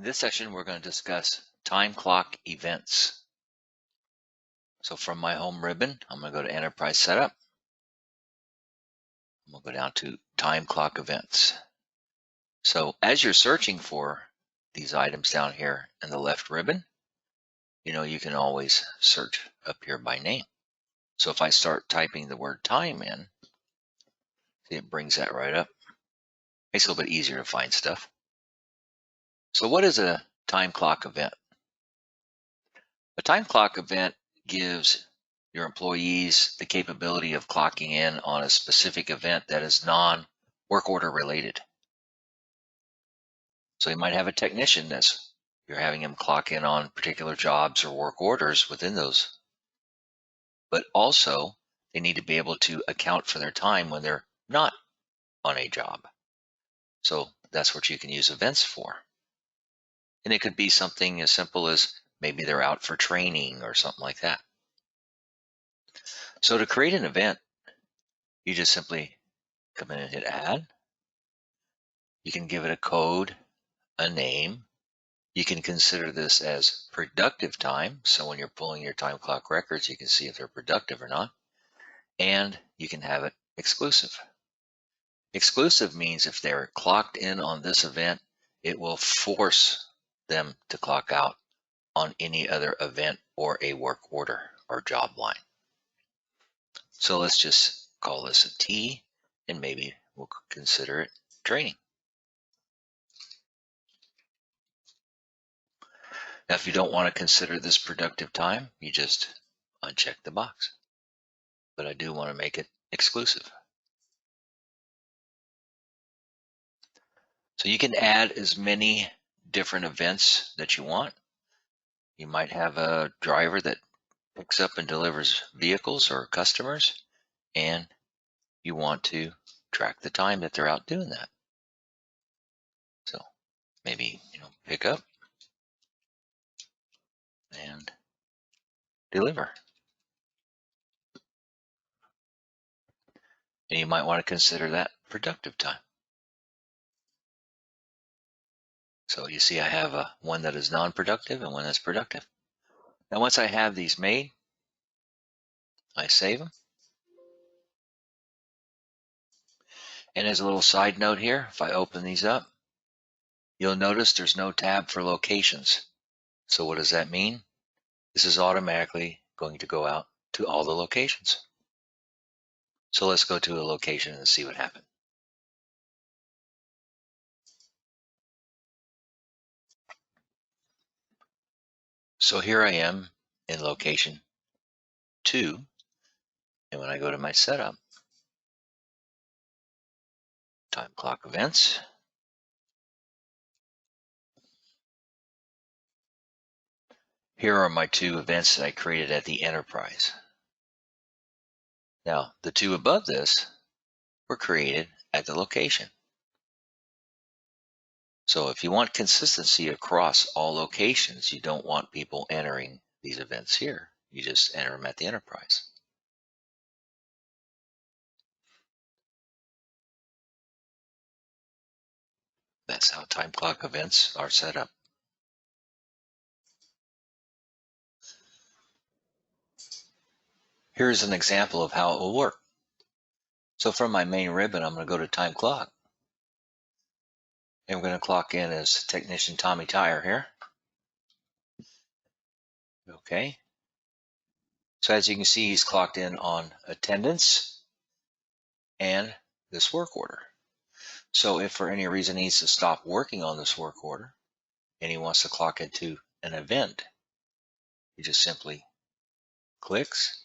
In this session, we're going to discuss time clock events. So from my home ribbon, I'm going to go to Enterprise Setup. I'm going to go down to time clock events. So as you're searching for these items down here in the left ribbon, you can always search up here by name. So if I start typing the word time in, see, it brings that right up. Makes it a little bit easier to find stuff. So what is a time clock event? A time clock event gives your employees the capability of clocking in on a specific event that is non-work order related. So you might have a technician that's you're having him clock in on particular jobs or work orders within those. But also they need to be able to account for their time when they're not on a job. So that's what you can use events for. And it could be something as simple as maybe they're out for training or something like that. So to create an event, you just simply come in and hit add. You can give it a code, a name. You can consider this as productive time. So when you're pulling your time clock records, you can see if they're productive or not. And you can have it exclusive. Exclusive means if they're clocked in on this event, it will force them to clock out on any other event or a work order or job line. So let's just call this a T, and maybe we'll consider it training. Now, if you don't want to consider this productive time, you just uncheck the box. But I do want to make it exclusive. So you can add as many different events that you want. You might have a driver that picks up and delivers vehicles or customers, and you want to track the time that they're out doing that. So maybe, pick up and deliver. And you might want to consider that productive time. So you see I have one that is non-productive and one that's productive. Now once I have these made, I save them. And as a little side note here, if I open these up, you'll notice there's no tab for locations. So what does that mean? This is automatically going to go out to all the locations. So let's go to a location and see what happened. So here I am in location 2. And when I go to my setup, time clock events, here are my 2 events that I created at the enterprise. Now, the 2 above this were created at the location. So if you want consistency across all locations, you don't want people entering these events here. You just enter them at the enterprise. That's how time clock events are set up. Here's an example of how it will work. So from my main ribbon, I'm going to go to time clock. And we're going to clock in as technician Tommy Tire here. Okay. So as you can see, he's clocked in on attendance and this work order. So if for any reason he needs to stop working on this work order and he wants to clock into an event, he just simply clicks,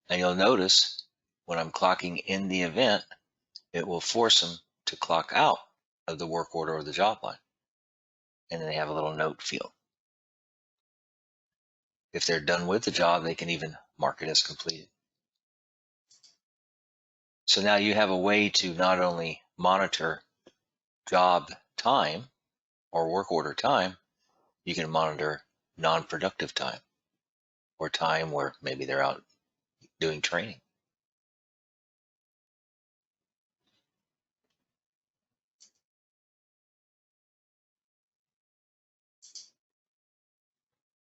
and you'll notice when I'm clocking in the event, it will force him to clock out of the work order or the job line. And then they have a little note field. If they're done with the job, they can even mark it as completed. So now you have a way to not only monitor job time or work order time, you can monitor non-productive time or time where maybe they're out doing training.